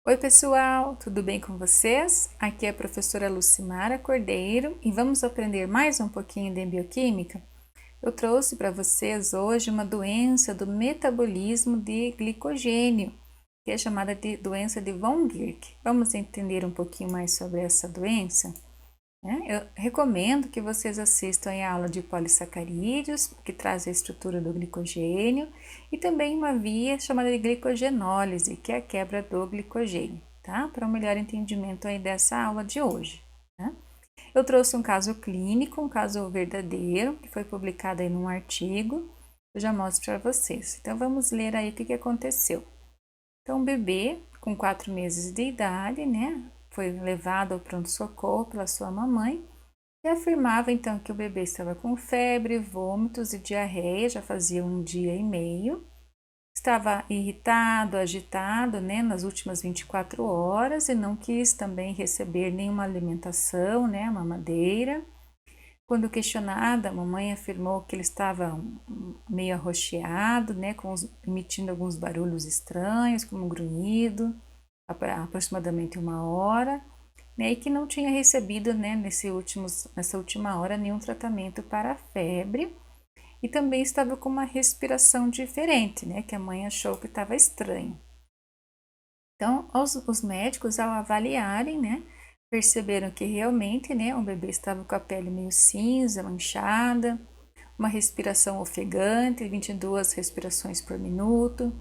Oi, pessoal, tudo bem com vocês? Aqui é a professora Lucimara Cordeiro e vamos aprender mais um pouquinho de bioquímica? Eu trouxe para vocês hoje uma doença do metabolismo de glicogênio, que é chamada de doença de von Gierke. Vamos entender um pouquinho mais sobre essa doença? Eu recomendo que vocês assistam a aula de polissacarídeos, que traz a estrutura do glicogênio, e também uma via chamada de glicogenólise, que é a quebra do glicogênio, tá? Para um melhor entendimento aí dessa aula de hoje, né? Eu trouxe um caso clínico, um caso verdadeiro, que foi publicado aí num artigo, eu já mostro para vocês. Então, vamos ler aí o que aconteceu. Então, o bebê com 4 meses de idade, né, foi levado ao pronto-socorro pela sua mamãe e afirmava então que o bebê estava com febre, vômitos e diarreia, já fazia um dia e meio. Estava irritado, agitado, né, nas últimas 24 horas e não quis também receber nenhuma alimentação, né, mamadeira. Quando questionada, a mamãe afirmou que ele estava meio arroxeado, né, emitindo alguns barulhos estranhos, como um grunhido, aproximadamente 1 hora, né, e que não tinha recebido, né, nessa última hora nenhum tratamento para a febre e também estava com uma respiração diferente, né, que a mãe achou que estava estranho. Então, os médicos, ao avaliarem, né, perceberam que realmente, né, o bebê estava com a pele meio cinza, manchada, uma respiração ofegante, 22 respirações por minuto.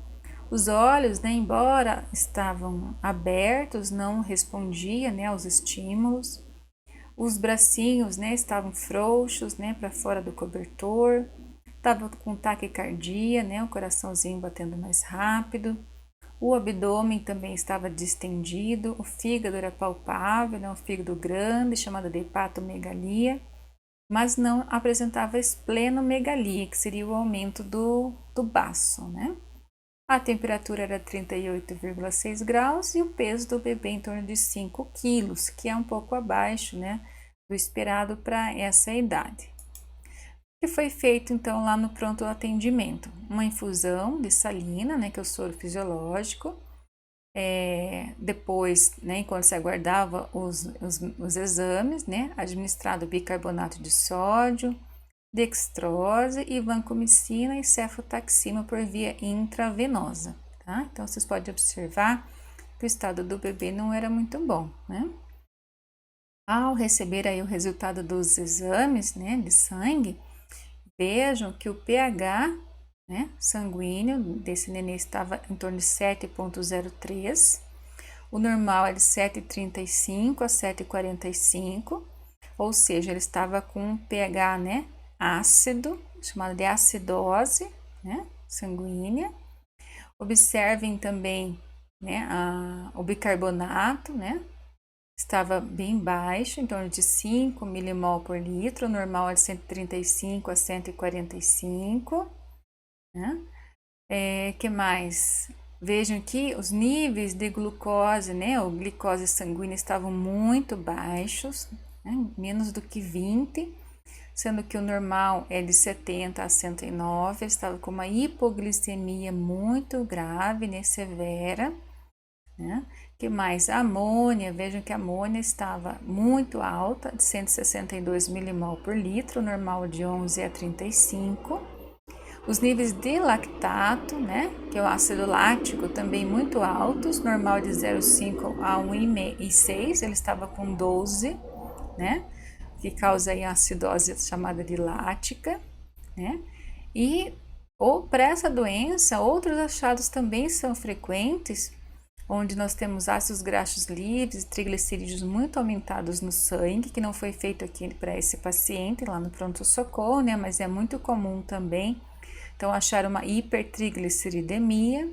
Os olhos, né, embora estavam abertos, não respondia, né, aos estímulos. Os bracinhos, né, estavam frouxos, né, para fora do cobertor. Estava com taquicardia, né, o coraçãozinho batendo mais rápido. O abdômen também estava distendido, o fígado era palpável, né, um fígado grande, chamado de hepatomegalia, mas não apresentava esplenomegalia, que seria o aumento do baço, né? A temperatura era 38,6 graus e o peso do bebê em torno de 5 quilos, que é um pouco abaixo, né, do esperado para essa idade. O que foi feito então lá no pronto atendimento? Uma infusão de salina, né, que é o soro fisiológico. Depois, né, enquanto se aguardava os exames, né, administrado bicarbonato de sódio, dextrose e vancomicina e cefotaxima por via intravenosa, tá? Então, vocês podem observar que o estado do bebê não era muito bom, né? Ao receber aí o resultado dos exames, né, de sangue, vejam que o pH, né, sanguíneo desse nenê estava em torno de 7,03, o normal é de 7,35 a 7,45, ou seja, ele estava com um pH, né, ácido, chamado de acidose, né, sanguínea. Observem também, né, o bicarbonato, né, estava bem baixo, em torno de 5 milimol por litro, o normal é de 135 a 145, né? Que mais? Vejam que os níveis de glucose, né, ou glicose sanguínea estavam muito baixos, né, menos do que 20, sendo que o normal é de 70 a 109, estava com uma hipoglicemia muito grave, né, severa, né? Que mais? A amônia, vejam que a amônia estava muito alta, de 162 milimol por litro, normal de 11 a 35. Os níveis de lactato, né, que é o ácido lático, também muito altos, normal de 0,5 a 1,6, ele estava com 12, né, que causa aí a acidose chamada de lática, né, e ou para essa doença, outros achados também são frequentes, onde nós temos ácidos graxos livres, triglicerídeos muito aumentados no sangue, que não foi feito aqui para esse paciente lá no pronto-socorro, né, mas é muito comum também. Então, acharam uma hipertrigliceridemia.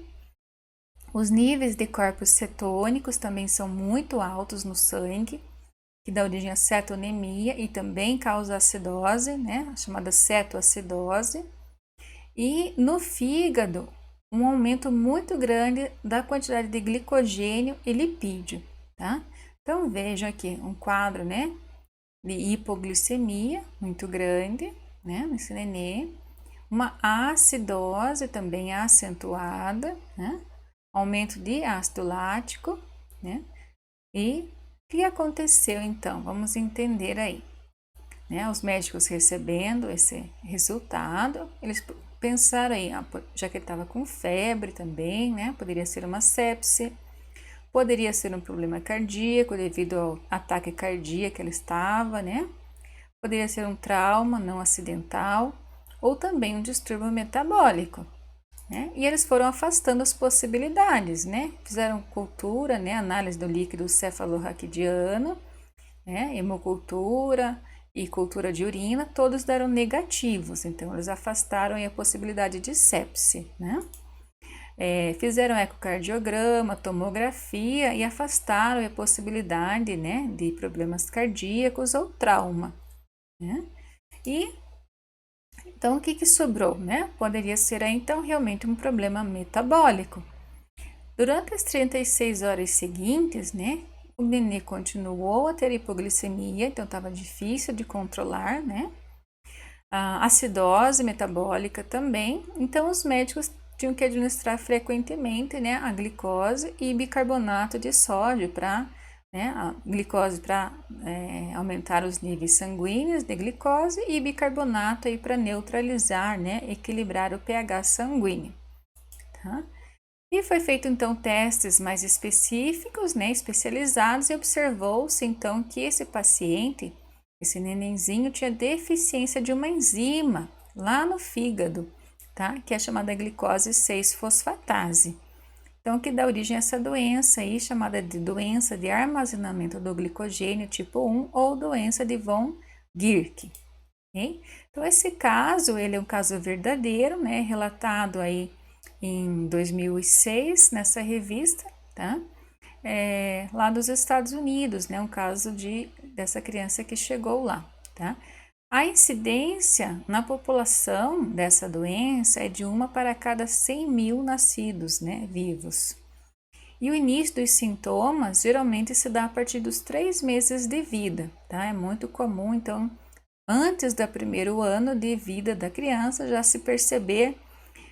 Os níveis de corpos cetônicos também são muito altos no sangue, que dá origem à cetonemia e também causa acidose, né, a chamada cetoacidose. E no fígado, um aumento muito grande da quantidade de glicogênio e lipídio, tá? Então, vejam aqui um quadro, né, de hipoglicemia muito grande, né, nesse nenê. Uma acidose também acentuada, né? Aumento de ácido lático né? E o que aconteceu então? Vamos entender aí. Né? Os médicos recebendo esse resultado, eles pensaram aí, já que ele estava com febre também, né? Poderia ser uma sepse, poderia ser um problema cardíaco devido ao ataque cardíaco que ele estava, né? Poderia ser um trauma não acidental ou também um distúrbio metabólico, né? E eles foram afastando as possibilidades, né? Fizeram cultura, né? Análise do líquido cefalorraquidiano, né? Hemocultura e cultura de urina, todos deram negativos, então eles afastaram a possibilidade de sepse, né? Fizeram ecocardiograma, tomografia e afastaram a possibilidade, né, de problemas cardíacos ou trauma, né? E então o que sobrou, né? Poderia ser aí, então realmente um problema metabólico. Durante as 36 horas seguintes, né, o nenê continuou a ter hipoglicemia, então estava difícil de controlar, né? A acidose metabólica também, então os médicos tinham que administrar frequentemente, né, a glicose e bicarbonato de sódio para, né, a glicose para aumentar os níveis sanguíneos de glicose e bicarbonato aí para neutralizar, né, equilibrar o pH sanguíneo, tá? E foi feito então testes mais específicos, né, especializados, e observou-se então que esse paciente, esse nenenzinho, tinha deficiência de uma enzima lá no fígado, tá? Que é chamada glicose 6-fosfatase. Então, que dá origem a essa doença aí, chamada de doença de armazenamento do glicogênio tipo 1 ou doença de von Gierke. Okay? Então, esse caso, ele é um caso verdadeiro, né, relatado aí em 2006 nessa revista, tá? Lá dos Estados Unidos, né? Um caso dessa criança que chegou lá, tá? A incidência na população dessa doença é de 1 para cada 100 mil nascidos, né, vivos. E o início dos sintomas geralmente se dá a partir dos 3 meses de vida, tá? É muito comum, então, antes do primeiro ano de vida da criança, já se perceber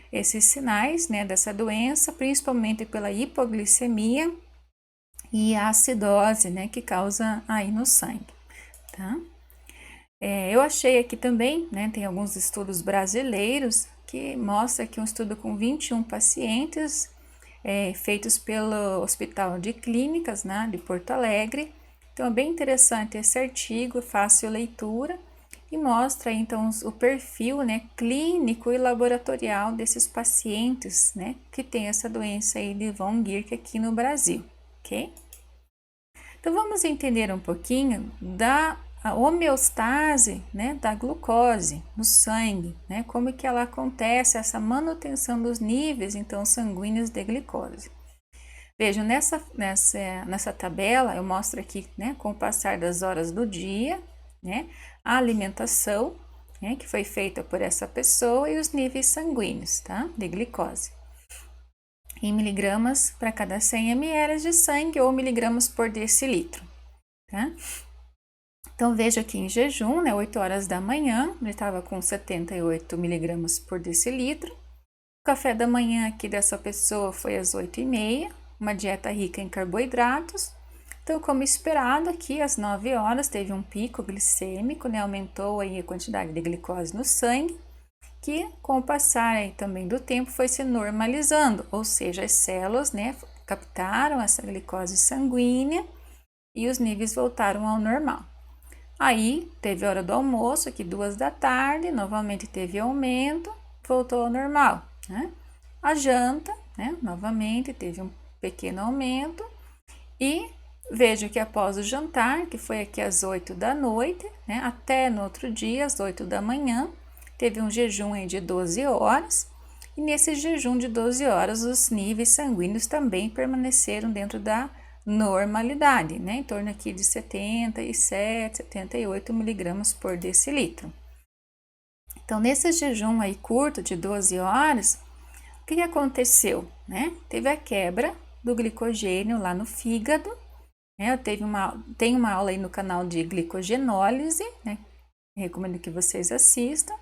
esses sinais, né, dessa doença, principalmente pela hipoglicemia e a acidose, né, que causa aí no sangue, tá? Eu achei aqui também, né, tem alguns estudos brasileiros que mostra aqui um estudo com 21 pacientes feitos pelo Hospital de Clínicas, né, de Porto Alegre. Então é bem interessante esse artigo, fácil leitura, e mostra então o perfil, né, clínico e laboratorial desses pacientes, né, que tem essa doença aí de von Gierke aqui no Brasil, ok? Então vamos entender um pouquinho da homeostase, né, da glucose no sangue, né, como que ela acontece, essa manutenção dos níveis então sanguíneos de glicose. Vejam, nessa tabela eu mostro aqui, né, com o passar das horas do dia, né, a alimentação, né, que foi feita por essa pessoa e os níveis sanguíneos, tá, de glicose. Em miligramas para cada 100 ml de sangue ou miligramas por decilitro, tá? Então, veja aqui em jejum, né, 8 horas da manhã, ele estava com 78 miligramas por decilitro. O café da manhã aqui dessa pessoa foi às 8h30, uma dieta rica em carboidratos. Então, como esperado, aqui às 9 horas teve um pico glicêmico, né, aumentou aí a quantidade de glicose no sangue, que com o passar aí também do tempo foi se normalizando, ou seja, as células, né, captaram essa glicose sanguínea e os níveis voltaram ao normal. Aí teve a hora do almoço, aqui 2 da tarde, novamente teve aumento, voltou ao normal, né? A janta, né, novamente teve um pequeno aumento, e vejo que após o jantar, que foi aqui às 8 da noite, né, até no outro dia, às 8 da manhã, teve um jejum aí de 12 horas, e nesse jejum de 12 horas os níveis sanguíneos também permaneceram dentro da normalidade, né, em torno aqui de 77, 78 miligramas por decilitro. Então, nesse jejum aí curto de 12 horas, o que aconteceu, né? Teve a quebra do glicogênio lá no fígado, né? Tem uma aula aí no canal de glicogenólise, né? Recomendo que vocês assistam.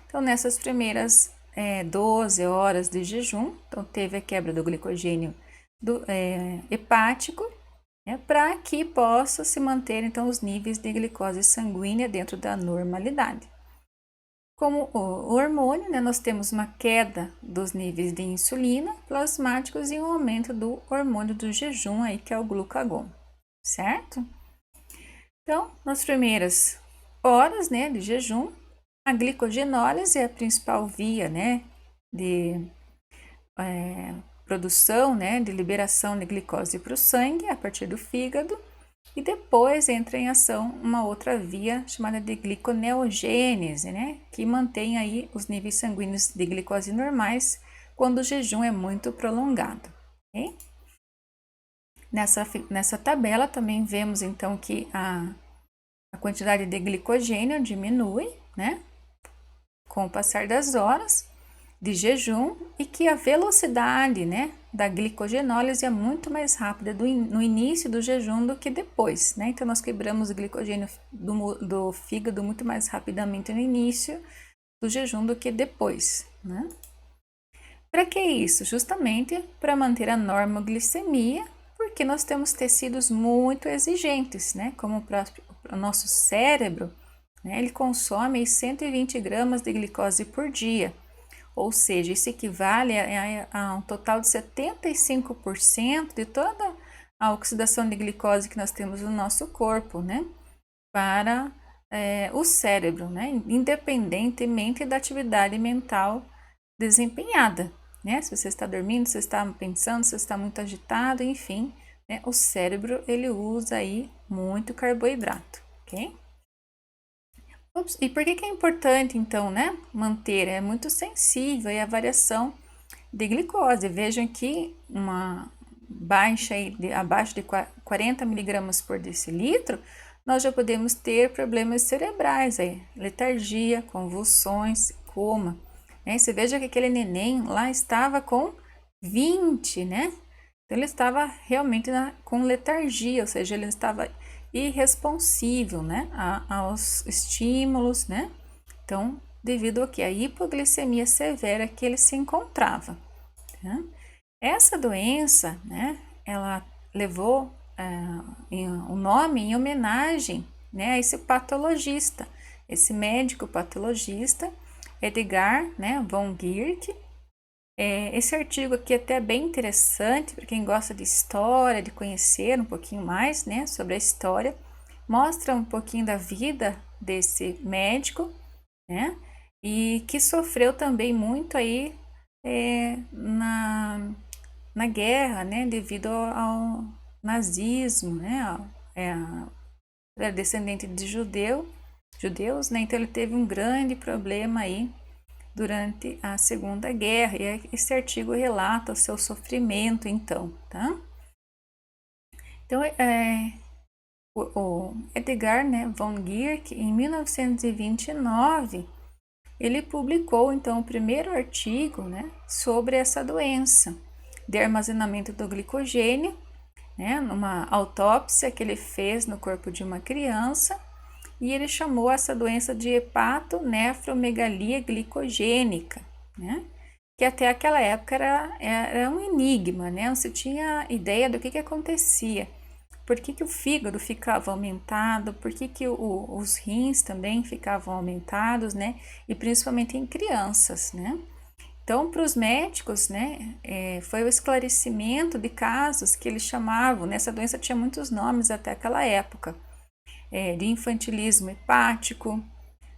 Então, nessas primeiras 12 horas de jejum, então teve a quebra do glicogênio hepático, né, para que possa se manter então os níveis de glicose sanguínea dentro da normalidade. Como o hormônio, né, nós temos uma queda dos níveis de insulina plasmáticos e um aumento do hormônio do jejum, aí, que é o glucagon, certo? Então, nas primeiras horas, né, de jejum, a glicogenólise é a principal via, né, de produção, né, de liberação de glicose para o sangue a partir do fígado, e depois entra em ação uma outra via chamada de gliconeogênese, né, que mantém aí os níveis sanguíneos de glicose normais quando o jejum é muito prolongado. Okay? Nessa tabela também vemos então que a quantidade de glicogênio diminui, né, com o passar das horas de jejum, e que a velocidade, né, da glicogenólise é muito mais rápida no início do jejum do que depois, né? Então nós quebramos o glicogênio do fígado muito mais rapidamente no início do jejum do que depois, né? Para que isso? Justamente para manter a normoglicemia, porque nós temos tecidos muito exigentes, né? Como para o nosso cérebro, né? Ele consome 120 gramas de glicose por dia. Ou seja, isso equivale a um total de 75% de toda a oxidação de glicose que nós temos no nosso corpo, né? Para o cérebro, né? Independentemente da atividade mental desempenhada, né? Se você está dormindo, se você está pensando, se você está muito agitado, enfim, né? O cérebro, ele usa aí muito carboidrato, ok? E por que é importante, então, né, manter? É muito sensível a variação de glicose. Vejam que uma baixa aí abaixo de 40 miligramas por decilitro, nós já podemos ter problemas cerebrais, aí, letargia, convulsões, coma. Né? Você veja que aquele neném lá estava com 20, né? Então ele estava realmente com letargia, ou seja, ele estava irresponsivo, né, aos estímulos, né? Então, devido ao que a hipoglicemia severa que ele se encontrava. Né? Essa doença, né, ela levou o nome em homenagem, né, a esse patologista, esse médico patologista, Edgar, né, von Guericke. Esse artigo aqui é até bem interessante para quem gosta de história, de conhecer um pouquinho mais, né, sobre a história. Mostra um pouquinho da vida desse médico, né, e que sofreu também muito aí na guerra, né, devido ao nazismo, né, era descendente de judeus, né, então ele teve um grande problema aí durante a Segunda Guerra, e esse artigo relata o seu sofrimento, então, tá? Então, o Edgar, né, von Guericke, em 1929, ele publicou, então, o primeiro artigo, né, sobre essa doença de armazenamento do glicogênio, né, numa autópsia que ele fez no corpo de uma criança, e ele chamou essa doença de hepatonefromegalia glicogênica, né? Que até aquela época era um enigma, né? Não se tinha ideia do que acontecia. Por que o fígado ficava aumentado, por que os rins também ficavam aumentados, né? E principalmente em crianças, né? Então, para os médicos, né, foi o esclarecimento de casos que eles chamavam, né? Essa doença tinha muitos nomes até aquela época. De infantilismo hepático,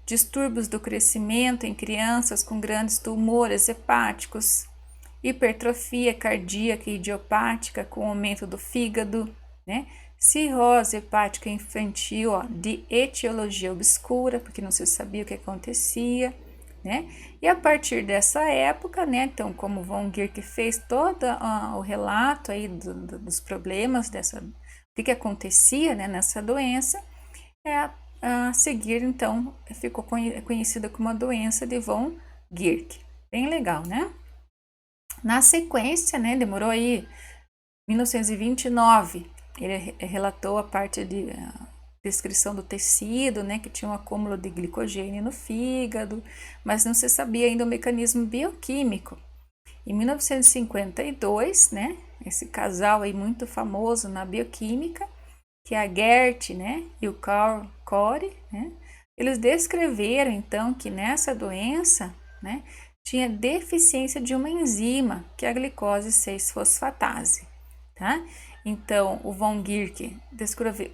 distúrbios do crescimento em crianças com grandes tumores hepáticos, hipertrofia cardíaca e idiopática com aumento do fígado, né? Cirrose hepática infantil, de etiologia obscura, porque não se sabia o que acontecia, né? E a partir dessa época, né, então, como von Guericke fez todo o relato aí dos problemas o que acontecia, né, nessa doença, a seguir, então, ficou conhecida como a doença de von Guericke. Bem legal, né? Na sequência, né, demorou aí 1929, ele relatou a parte de descrição do tecido, né, que tinha um acúmulo de glicogênio no fígado, mas não se sabia ainda o mecanismo bioquímico. Em 1952, né, esse casal aí muito famoso na bioquímica, que é a Gert, né, e o Carl Corey, né, eles descreveram então que nessa doença, né, tinha deficiência de uma enzima, que é a glicose 6-fosfatase, tá? Então, o von Gierke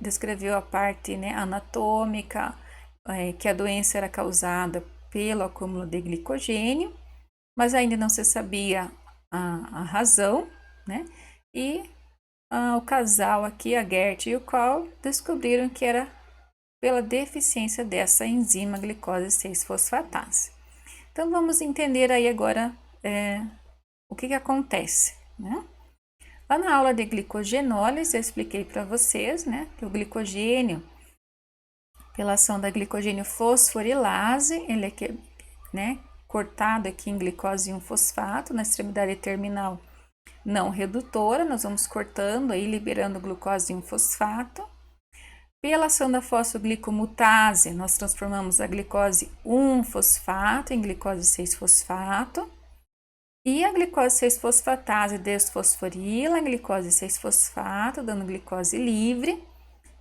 descreveu a parte, né, anatômica, que a doença era causada pelo acúmulo de glicogênio, mas ainda não se sabia a razão, né? E o casal aqui, a Gert e o Carl, descobriram que era pela deficiência dessa enzima glicose 6-fosfatase. Então, vamos entender aí agora o que acontece, né? Lá na aula de glicogenólise, eu expliquei para vocês, né, que o glicogênio, pela ação da glicogênio fosforilase, ele é, né, cortado aqui em glicose 1-fosfato, na extremidade terminal não redutora, nós vamos cortando aí, liberando glucose 1-fosfato. Pela ação da fosfoglicomutase, nós transformamos a glicose 1-fosfato em glicose 6-fosfato. E a glicose 6-fosfatase desfosforila a glicose 6-fosfato, dando glicose livre,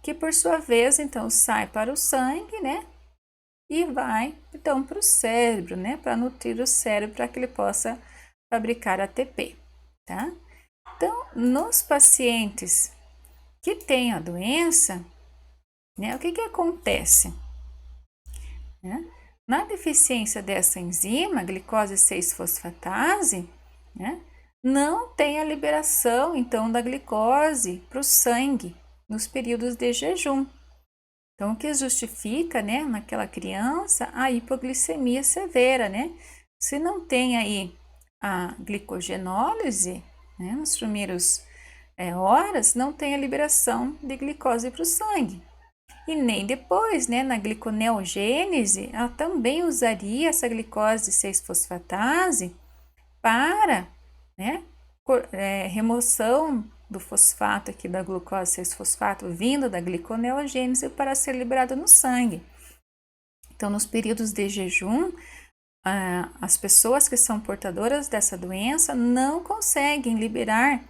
que por sua vez, então, sai para o sangue, né? E vai, então, para o cérebro, né? Para nutrir o cérebro, para que ele possa fabricar ATP, tá? Então, nos pacientes que têm a doença, né? O que acontece? Né? Na deficiência dessa enzima, glicose 6-fosfatase, né, não tem a liberação, então, da glicose para o sangue nos períodos de jejum. Então, o que justifica, né, naquela criança, a hipoglicemia severa, né? Se não tem aí a glicogenólise, né, nos primeiros horas, não tem a liberação de glicose para o sangue. E nem depois, né, na gliconeogênese, ela também usaria essa glicose 6-fosfatase para, né, remoção do fosfato aqui da glucose 6-fosfato vindo da gliconeogênese para ser liberado no sangue. Então, nos períodos de jejum, as pessoas que são portadoras dessa doença não conseguem liberar,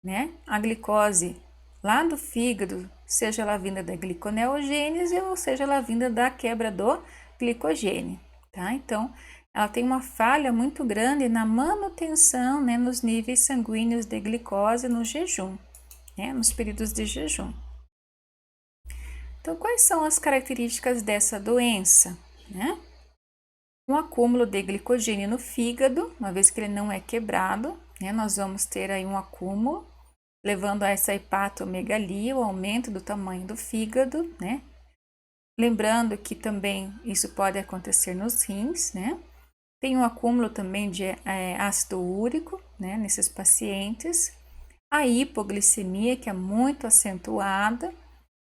né, a glicose lá do fígado, seja ela vinda da gliconeogênese ou seja ela vinda da quebra do glicogênio, tá? Então, ela tem uma falha muito grande na manutenção, né, nos níveis sanguíneos de glicose no jejum, né, nos períodos de jejum. Então, quais são as características dessa doença, né? Um acúmulo de glicogênio no fígado, uma vez que ele não é quebrado, né, nós vamos ter aí um acúmulo, levando a essa hepatomegalia, o aumento do tamanho do fígado, né? Lembrando que também isso pode acontecer nos rins, né? Tem um acúmulo também de ácido úrico, né, nesses pacientes. A hipoglicemia, que é muito acentuada.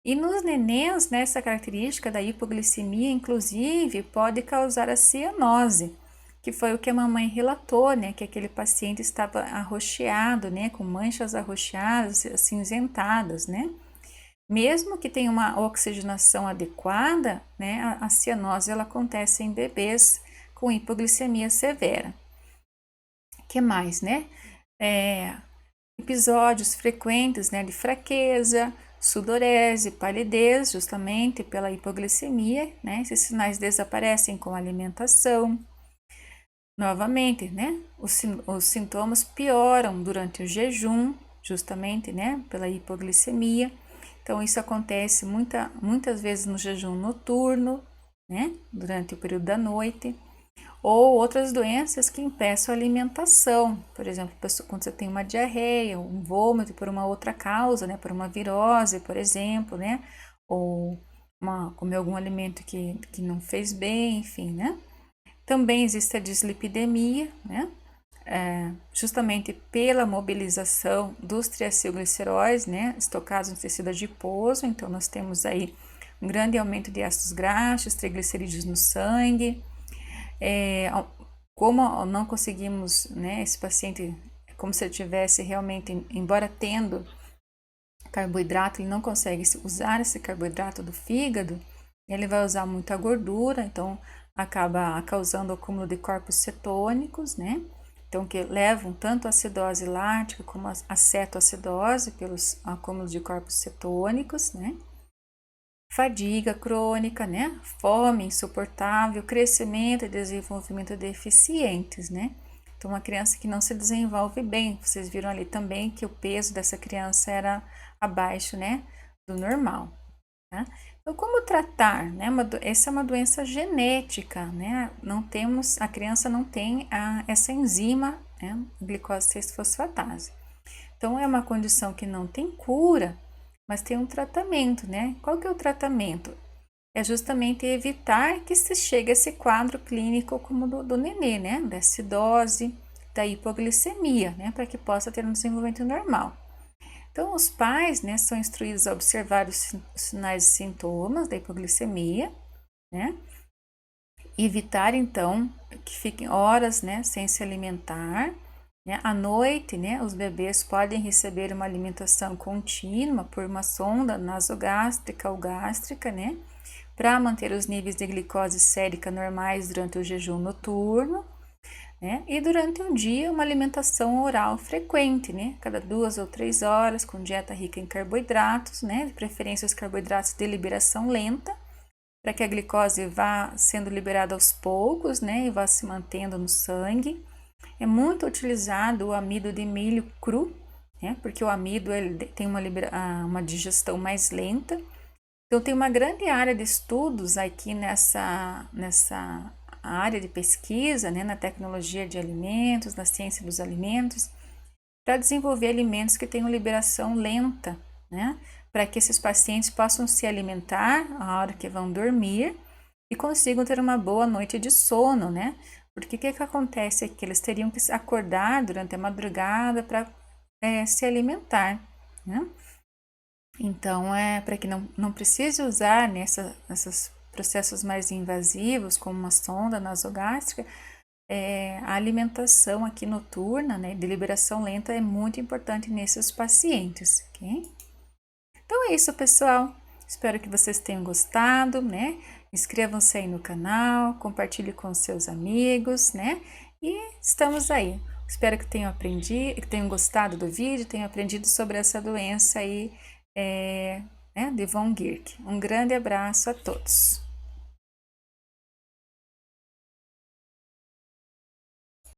E nos nenéns, né, essa característica da hipoglicemia, inclusive, pode causar a cianose, que foi o que a mamãe relatou, né, que aquele paciente estava arroxeado, né, com manchas arroxeadas, acinzentadas, né. Mesmo que tenha uma oxigenação adequada, né, a cianose ela acontece em bebês com hipoglicemia severa. O que mais, né? Episódios frequentes, né, de fraqueza, sudorese, palidez, justamente pela hipoglicemia, né? Esses sinais desaparecem com a alimentação. Novamente, né? Os sintomas pioram durante o jejum, justamente, né? Pela hipoglicemia. Então, isso acontece muitas vezes no jejum noturno, né? Durante o período da noite. Ou outras doenças que impeçam a alimentação, por exemplo, quando você tem uma diarreia, um vômito por uma outra causa, né, por uma virose, por exemplo, né, ou comer algum alimento que não fez bem, enfim, né. Também existe a dislipidemia, né, justamente pela mobilização dos triacilgliceróis, né, estocados no tecido adiposo, então nós temos aí um grande aumento de ácidos graxos, triglicerídeos no sangue. Como não conseguimos, né, esse paciente, como se ele tivesse realmente, embora tendo carboidrato, ele não consegue usar esse carboidrato do fígado, ele vai usar muita gordura, então acaba causando acúmulo de corpos cetônicos, né? então que levam tanto a acidose lática como a cetoacidose pelos acúmulos de corpos cetônicos, né? Fadiga crônica, né? Fome insuportável, crescimento e desenvolvimento deficientes, né? Então, uma criança que não se desenvolve bem, vocês viram ali também que o peso dessa criança era abaixo, né, do normal, né? Então, como tratar, né? Essa é uma doença genética, né? A criança não tem essa enzima, né, glicose 6-fosfatase. Então, é uma condição que não tem cura, mas tem um tratamento, né? Qual que é o tratamento? É justamente evitar que se chegue a esse quadro clínico como do nenê, né? Da acidose, da hipoglicemia, né? Para que possa ter um desenvolvimento normal. Então, os pais, né, são instruídos a observar os sinais e sintomas da hipoglicemia, né? Evitar, então, que fiquem horas, né, sem se alimentar, né? À noite, né, os bebês podem receber uma alimentação contínua por uma sonda nasogástrica ou gástrica, né? Para manter os níveis de glicose sérica normais durante o jejum noturno, né? E durante o dia, uma alimentação oral frequente, né? Cada 2 ou 3 horas, com dieta rica em carboidratos, né? De preferência os carboidratos de liberação lenta, para que a glicose vá sendo liberada aos poucos, né? E vá se mantendo no sangue. É muito utilizado o amido de milho cru, né? Porque o amido ele tem uma digestão mais lenta. Então, tem uma grande área de estudos aqui nessa área de pesquisa, né, na tecnologia de alimentos, na ciência dos alimentos, para desenvolver alimentos que tenham liberação lenta, né, para que esses pacientes possam se alimentar a hora que vão dormir e consigam ter uma boa noite de sono, né? Porque o que acontece é que eles teriam que acordar durante a madrugada para se alimentar, né? Então, para que não precise usar nesses processos mais invasivos, como uma sonda nasogástrica, a alimentação aqui noturna, né, de liberação lenta é muito importante nesses pacientes, ok? Então é isso, pessoal. Espero que vocês tenham gostado, né? Inscrevam-se aí no canal, compartilhe com seus amigos, né? E estamos aí. Espero que tenham aprendido, que tenham gostado do vídeo, tenham aprendido sobre essa doença aí, né, de von Gierke. Um grande abraço a todos.